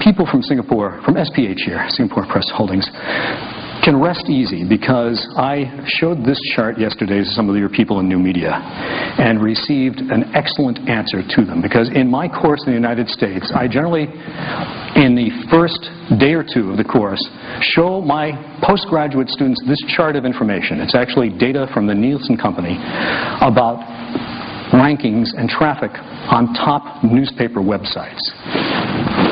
people from Singapore, from SPH here, Singapore Press Holdings, can rest easy because I showed this chart yesterday to some of your people in new media and received an excellent answer to them. Because in my course in the United States, I generally, in the first day or two of the course, show my postgraduate students this chart of information. It's actually data from the Nielsen Company about rankings and traffic on top newspaper websites.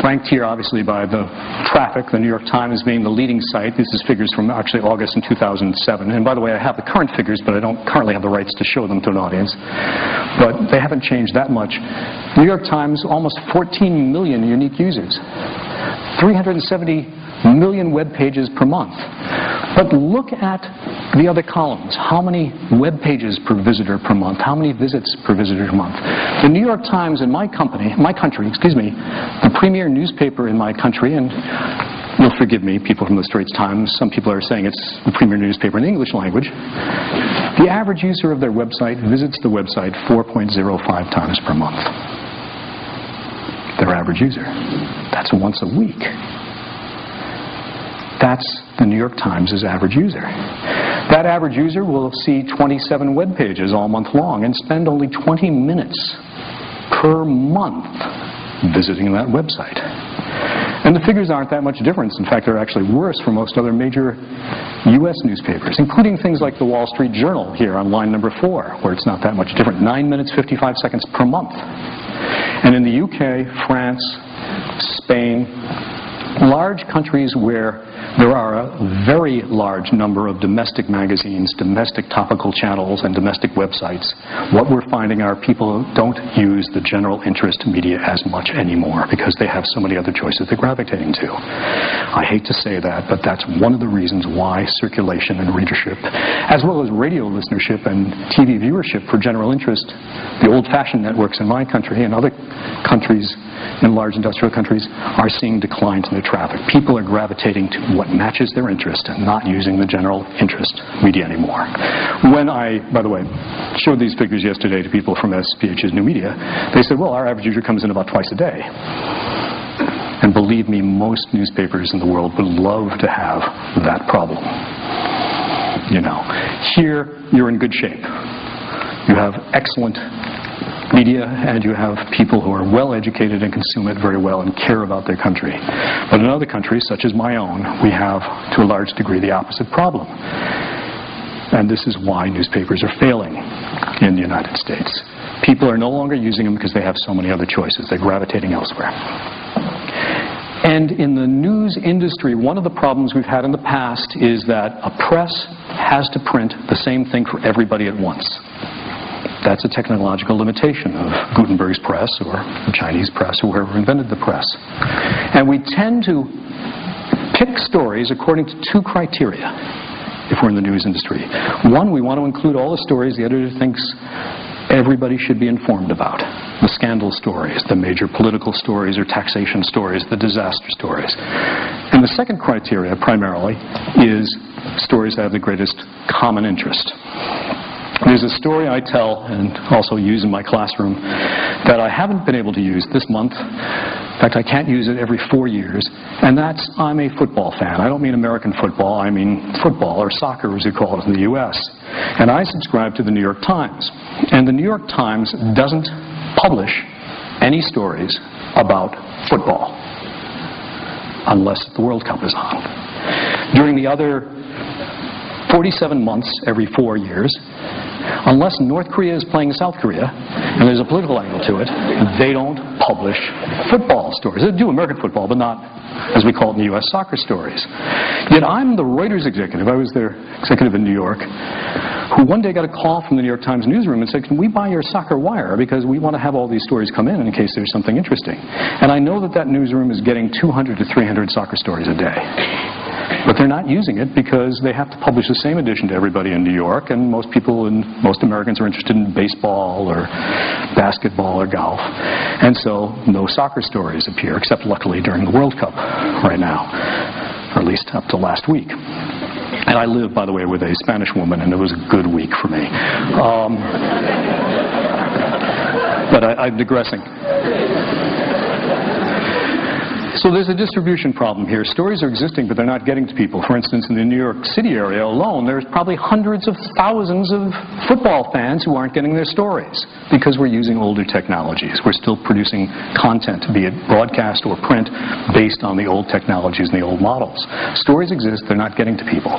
Ranked here, obviously, by the traffic, the New York Times being the leading site. This is figures from actually August in 2007. And by the way, I have the current figures, but I don't currently have the rights to show them to an audience. But they haven't changed that much. New York Times, almost 14 million unique users. 370 million web pages per month. But look at the other columns. How many web pages per visitor per month? How many visits per visitor per month? The New York Times in my country, the premier newspaper in my country, and you'll forgive me, people from the Straits Times, some people are saying it's the premier newspaper in the English language. The average user of their website visits the website 4.05 times per month. Their average user. That's once a week. That's the New York Times' average user. That average user will see 27 web pages all month long and spend only 20 minutes per month visiting that website. And the figures aren't that much different. In fact, they're actually worse for most other major U.S. newspapers, including things like the Wall Street Journal here on line number 4, where it's not that much different. 9 minutes, 55 seconds per month. And in the UK, France, Spain, large countries where there are a very large number of domestic magazines, domestic topical channels, and domestic websites, what we're finding are people don't use the general interest media as much anymore because they have so many other choices they're gravitating to. I hate to say that, but that's one of the reasons why circulation and readership, as well as radio listenership and TV viewership for general interest, the old-fashioned networks in my country and other countries in large industrial countries are seeing declines in their traffic. People are gravitating to what matches their interest and not using the general interest media anymore. When I, by the way, showed these figures yesterday to people from SPH's New Media, they said, well, our average user comes in about twice a day. And believe me, most newspapers in the world would love to have that problem. You know, here you're in good shape. You have excellent media, and you have people who are well educated and consume it very well and care about their country. But in other countries, such as my own, we have, to a large degree, the opposite problem. And this is why newspapers are failing in the United States. People are no longer using them because they have so many other choices. They're gravitating elsewhere. And in the news industry, one of the problems we've had in the past is that a press has to print the same thing for everybody at once. That's a technological limitation of Gutenberg's press or the Chinese press or whoever invented the press. And we tend to pick stories according to 2 criteria if we're in the news industry. One, we want to include all the stories the editor thinks everybody should be informed about. The scandal stories, the major political stories or taxation stories, the disaster stories. And the second criteria, primarily, is stories that have the greatest common interest. There's a story I tell and also use in my classroom that I haven't been able to use this month. In fact, I can't use it every 4 years. And that's, I'm a football fan. I don't mean American football. I mean football, or soccer as we call it in the U.S. And I subscribe to the New York Times. And the New York Times doesn't publish any stories about football unless the World Cup is on. During the other 47 months every 4 years, unless North Korea is playing South Korea, and there's a political angle to it, they don't publish football stories. They do American football, but not, as we call it in the U.S., soccer stories. Yet I'm the Reuters executive. I was their executive in New York, who one day got a call from the New York Times newsroom and said, can we buy your soccer wire? Because we want to have all these stories come in case there's something interesting. And I know that that newsroom is getting 200 to 300 soccer stories a day. But they're not using it because they have to publish the same edition to everybody in New York, and most people and most Americans are interested in baseball or basketball or golf. And so no soccer stories appear, except luckily during the World Cup right now, or at least up to last week. And I live, by the way, with a Spanish woman, and it was a good week for me. But I'm digressing. So there's a distribution problem here. Stories are existing, but they're not getting to people. For instance, in the New York City area alone, there's probably hundreds of thousands of football fans who aren't getting their stories because we're using older technologies. We're still producing content, be it broadcast or print, based on the old technologies and the old models. Stories exist, they're not getting to people.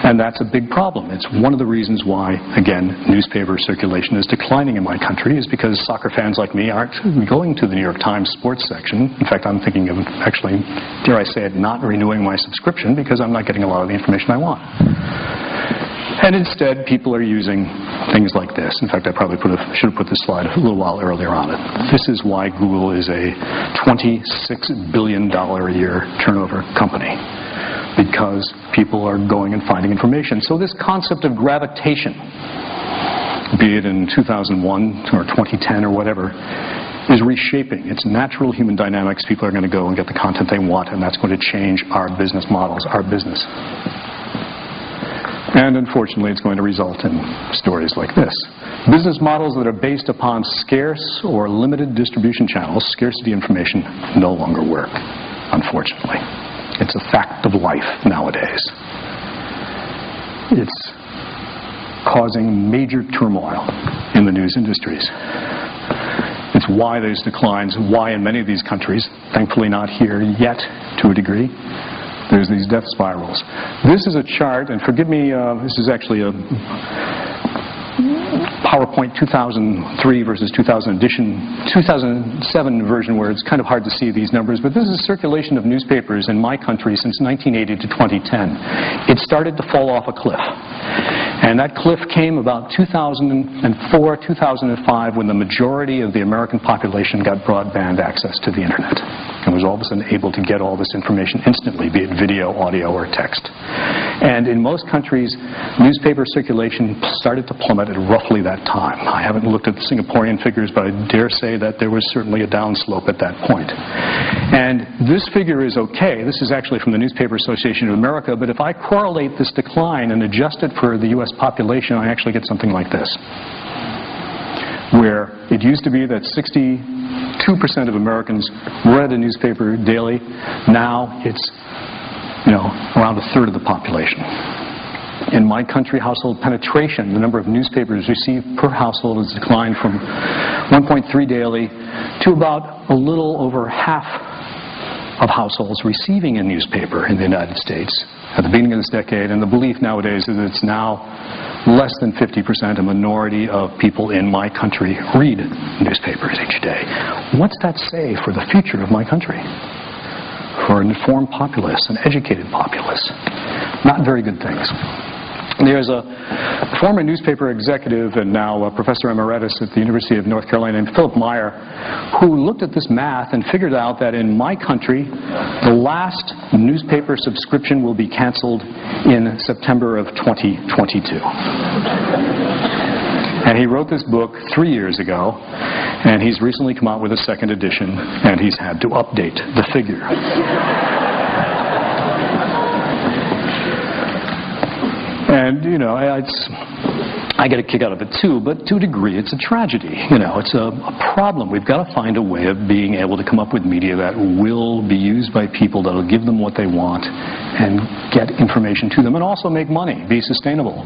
And that's a big problem. It's one of the reasons why, again, newspaper circulation is declining in my country, is because soccer fans like me aren't going to the New York Times sports section. In fact, I'm thinking of actually, dare I say it, not renewing my subscription because I'm not getting a lot of the information I want. And instead, people are using things like this. In fact, I probably should have put this slide a little while earlier on it. This is why Google is a $26 billion a year turnover company. Because people are going and finding information. So this concept of gravitation, be it in 2001 or 2010 or whatever, is reshaping. It's natural human dynamics. People are going to go and get the content they want, and that's going to change our business models, our business. And unfortunately, it's going to result in stories like this. Business models that are based upon scarce or limited distribution channels, scarcity information, no longer work, unfortunately. It's a fact of life nowadays. It's causing major turmoil in the news industries. It's why there's declines, why in many of these countries, thankfully not here yet to a degree, there's these death spirals. This is a chart, and forgive me, this is actually a PowerPoint 2003 versus 2007 version where it's kind of hard to see these numbers, but this is circulation of newspapers in my country since 1980 to 2010. It started to fall off a cliff. And that cliff came about 2004, 2005 when the majority of the American population got broadband access to the internet and was all of a sudden able to get all this information instantly, be it video, audio, or text. And in most countries, newspaper circulation started to plummet at roughly that time. I haven't looked at the Singaporean figures, but I dare say that there was certainly a downslope at that point. And this figure is okay. This is actually from the Newspaper Association of America, but if I correlate this decline and adjust it for the U.S. population, I actually get something like this, where it used to be that 62% of Americans read a newspaper daily. Now it's, around a third of the population. In my country, household penetration, the number of newspapers received per household has declined from 1.3 daily to about a little over half of households receiving a newspaper in the United States at the beginning of this decade, and the belief nowadays is that it's now less than 50%, a minority of people in my country read newspapers each day. What's that say for the future of my country? For an informed populace, an educated populace? Not very good things. There's a former newspaper executive and now a professor emeritus at the University of North Carolina named Philip Meyer, who looked at this math and figured out that in my country, the last newspaper subscription will be canceled in September of 2022. And he wrote this book 3 years ago, and he's recently come out with a second edition, and he's had to update the figure. And, I get a kick out of it too, but to a degree it's a tragedy. It's a problem. We've got to find a way of being able to come up with media that will be used by people, that will give them what they want and get information to them and also make money, be sustainable.